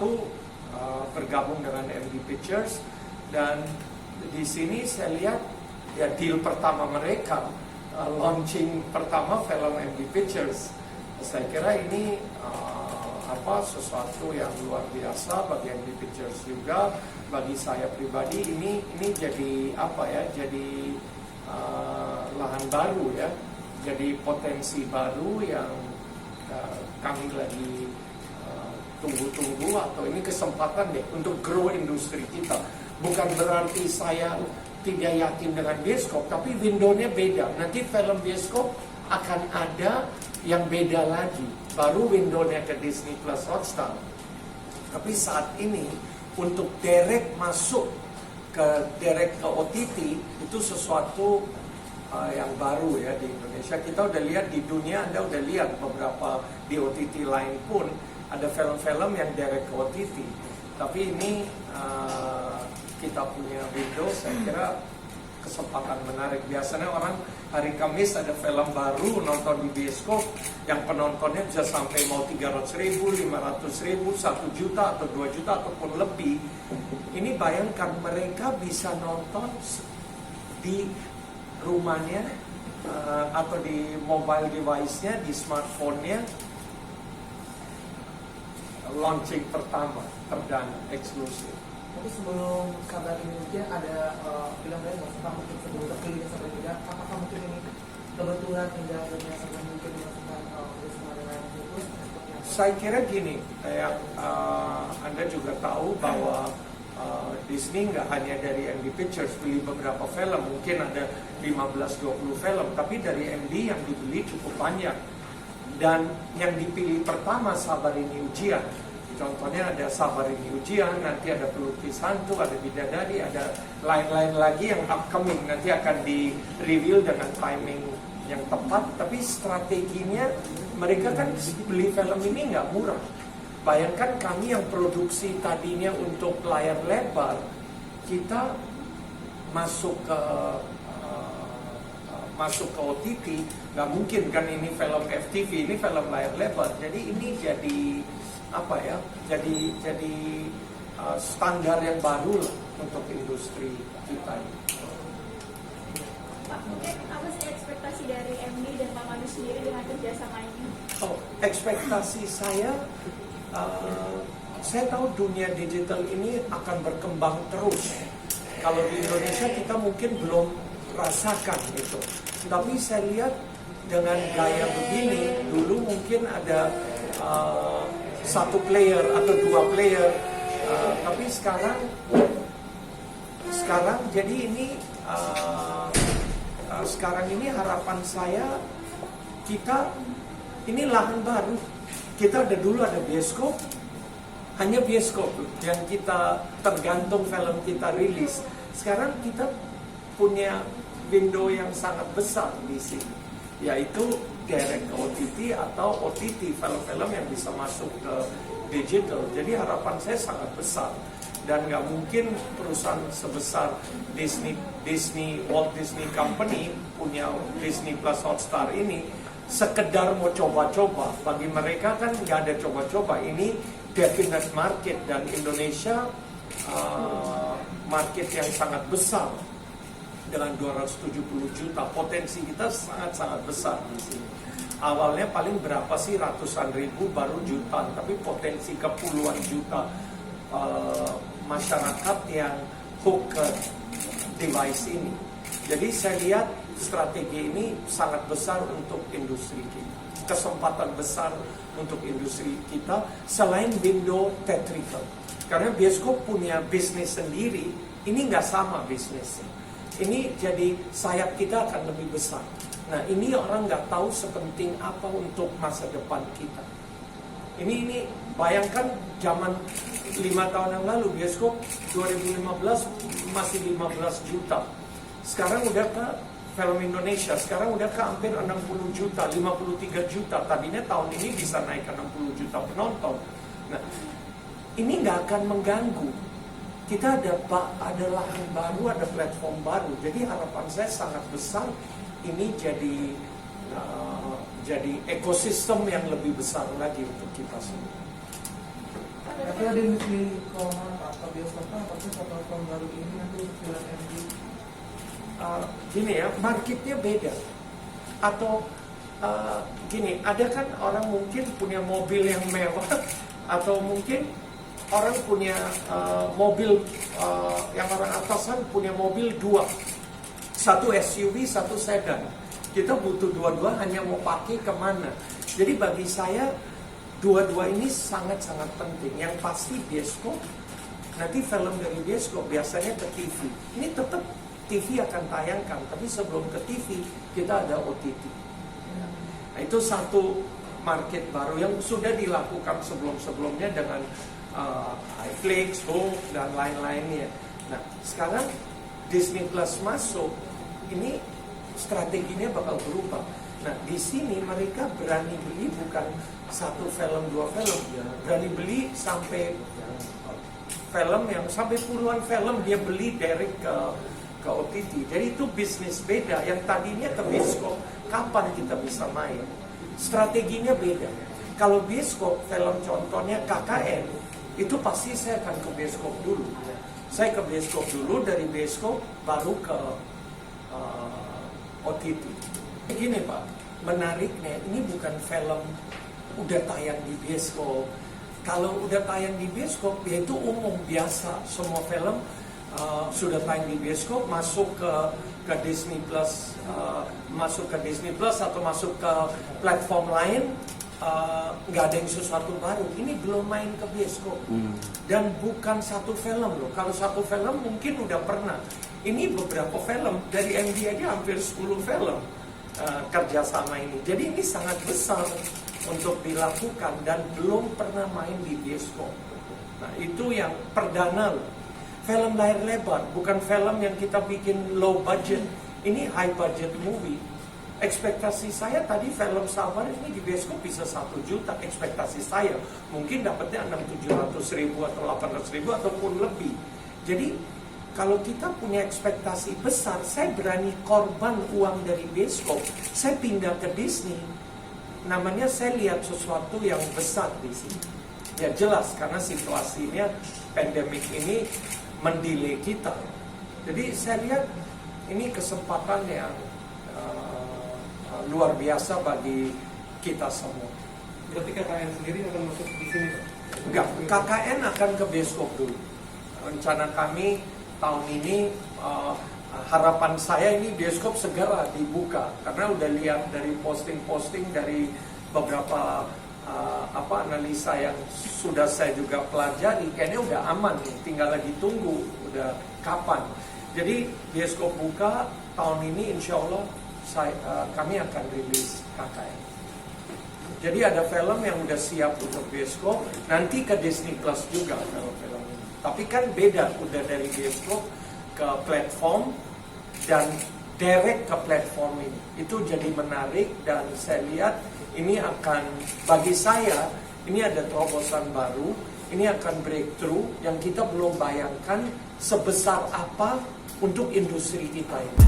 satu bergabung dengan MD Pictures, dan di sini saya lihat ya deal pertama mereka, launching pertama film MD Pictures. Saya kira ini sesuatu yang luar biasa bagi MD Pictures juga, bagi saya pribadi ini jadi jadi lahan baru ya, jadi potensi baru yang kami lagi tunggu-tunggu, atau ini kesempatan deh untuk grow industri kita. Bukan berarti saya tidak yakin dengan bioskop, tapi windownya beda. Nanti film bioskop akan ada yang beda lagi, baru windownya ke Disney Plus Hotstar. Tapi saat ini untuk direct masuk direct ke OTT itu sesuatu yang baru ya di Indonesia. Kita udah lihat di dunia, Anda udah lihat beberapa di OTT lain pun ada film-film yang direct ke OTT. Tapi ini kita punya window, saya kira kesempatan menarik. Biasanya orang hari Kamis ada film baru nonton di bioskop yang penontonnya bisa sampai mau 300.000, 500.000, 1 juta atau 2 juta ataupun lebih. Ini bayangkan mereka bisa nonton di rumahnya atau di mobile device-nya, di smartphone-nya. Launching pertama, perdana, eksklusif. Tapi sebelum kabar ini mungkin ada film lain nggak? Mungkin sebelum terpilih sampai tidak, apakah mungkin ini kebetulan hingga akhirnya sampai mungkin dimasukkan bersama dengan itu? Saya kira gini, Anda juga tahu bahwa Disney nggak hanya dari MD Pictures beli beberapa film, mungkin ada 15-20 film, tapi dari MD yang dibeli cukup banyak. Dan yang dipilih pertama Sabar Ini Ujian. Contohnya ada Sabar Ini Ujian, nanti ada Pelukis Hantu, ada Bidadari, ada lain-lain lagi yang upcoming. Nanti akan di-reveal dengan timing yang tepat. Tapi strateginya, mereka kan beli film ini nggak murah. Bayangkan kami yang produksi tadinya untuk layar lebar, kita masuk ke OTT, nggak mungkin kan ini film FTV, ini film layar lebar. Jadi ini jadi jadi standar yang baru lah untuk industri kita ini. Pak, mungkin apa sih ekspektasi dari MD dan Pak Manu sendiri dengan kerjasama ini? Ekspektasi saya tahu dunia digital ini akan berkembang terus. Kalau di Indonesia kita mungkin belum rasakan itu. Tapi saya lihat dengan gaya begini, dulu mungkin ada satu player atau 2 player, tapi sekarang jadi ini sekarang ini harapan saya, kita ini lahan baru. Kita dulu ada bioskop, hanya bioskop yang kita tergantung film kita rilis. Sekarang kita punya window yang sangat besar di sini, yaitu direct ke OTT atau OTT, film-film yang bisa masuk ke digital. Jadi harapan saya sangat besar, dan nggak mungkin perusahaan sebesar Walt Disney Company punya Disney Plus Hotstar ini sekedar mau coba-coba. Bagi mereka kan nggak ada coba-coba, ini definite market, dan Indonesia market yang sangat besar. Dengan 270 juta, potensi kita sangat-sangat besar di sini. Awalnya paling berapa sih, ratusan ribu, baru jutaan, tapi potensi ke puluhan juta masyarakat yang hook ke device ini. Jadi saya lihat strategi ini sangat besar untuk industri kita, kesempatan besar untuk industri kita selain window theatrical. Karena bioskop punya bisnis sendiri, ini nggak sama bisnisnya. Ini jadi sayap kita akan lebih besar. Nah, ini orang nggak tahu sepenting apa untuk masa depan kita. Ini bayangkan zaman 5 tahun yang lalu bioskop 2015 masih 15 juta. Sekarang udah ke film Indonesia, sekarang udah ke hampir 60 juta, 53 juta. Tadinya tahun ini bisa naik ke 60 juta penonton. Nah, ini nggak akan mengganggu. Kita ada lahan baru, ada platform baru. Jadi harapan saya sangat besar ini jadi ekosistem yang lebih besar lagi untuk kita semua. Tapi ada yang milih ke mana Pak? Ke bioskop Pak? Atau ke platform baru ini nanti film MD? Gini ya, marketnya beda. Atau gini, ada kan orang mungkin punya mobil yang mewah, atau mungkin orang punya mobil yang orang atasan punya mobil dua, satu SUV, satu sedan. Kita butuh dua-dua, hanya mau pakai kemana. Jadi bagi saya dua-dua ini sangat-sangat penting. Yang pasti bioskop, nanti film dari bioskop biasanya ke TV. Ini tetap TV akan tayangkan, tapi sebelum ke TV kita ada OTT. Nah, itu satu market baru yang sudah dilakukan sebelum-sebelumnya dengan Netflix, Hulu, dan lain-lainnya. Nah, sekarang Disney Plus masuk, ini strateginya bakal berubah. Nah, di sini mereka berani beli bukan satu film, dua film, berani beli sampai film yang sampai puluhan film dia beli direct ke OTT. Jadi itu bisnis beda. Yang tadinya ke bioskop, kapan kita bisa main? Strateginya beda. Kalau bioskop, film contohnya KKN, itu pasti saya akan ke bioskop dulu. Saya ke bioskop dulu, dari bioskop baru ke OTT. Gini Pak, menariknya ini bukan film udah tayang di bioskop. Kalau udah tayang di bioskop, ya itu umum biasa. Semua film sudah tayang di bioskop, masuk ke Disney Plus, atau masuk ke platform lain, nggak ada yang sesuatu baru. Ini belum main ke bioskop, dan bukan satu film loh. Kalau satu film mungkin udah pernah. Ini beberapa film dari MD aja hampir 10 film kerjasama ini. Jadi ini sangat besar untuk dilakukan dan belum pernah main di bioskop. Nah itu yang perdana loh. Film layar lebar, bukan film yang kita bikin low budget. Ini high budget movie. Ekspektasi saya tadi film Sabar ini di bioskop bisa 1 juta. Ekspektasi saya mungkin dapatnya 600-700 ribu atau 800 ribu ataupun lebih. Jadi kalau kita punya ekspektasi besar, saya berani korban uang dari bioskop. Saya pindah ke Disney. Namanya saya lihat sesuatu yang besar di sini. Ya jelas karena situasinya pandemik ini mendelay kita. Jadi saya lihat ini kesempatan yang luar biasa bagi kita semua. Berarti KKN sendiri akan masuk di sini? Enggak, KKN akan ke bioskop dulu. Rencana kami tahun ini, harapan saya ini bioskop segera dibuka. Karena udah lihat dari posting-posting dari beberapa analisa yang sudah saya juga pelajari, kayaknya udah aman nih, tinggal lagi tunggu udah kapan. Jadi bioskop buka tahun ini, insya Allah kami akan rilis KKN. Jadi ada film yang udah siap untuk bioskop, nanti ke Disney Plus juga film-film ini. Tapi kan beda, udah dari bioskop ke platform dan direct ke platform ini. Itu jadi menarik dan saya lihat ini akan, bagi saya, ini ada terobosan baru, ini akan breakthrough yang kita belum bayangkan sebesar apa untuk industri kita ini.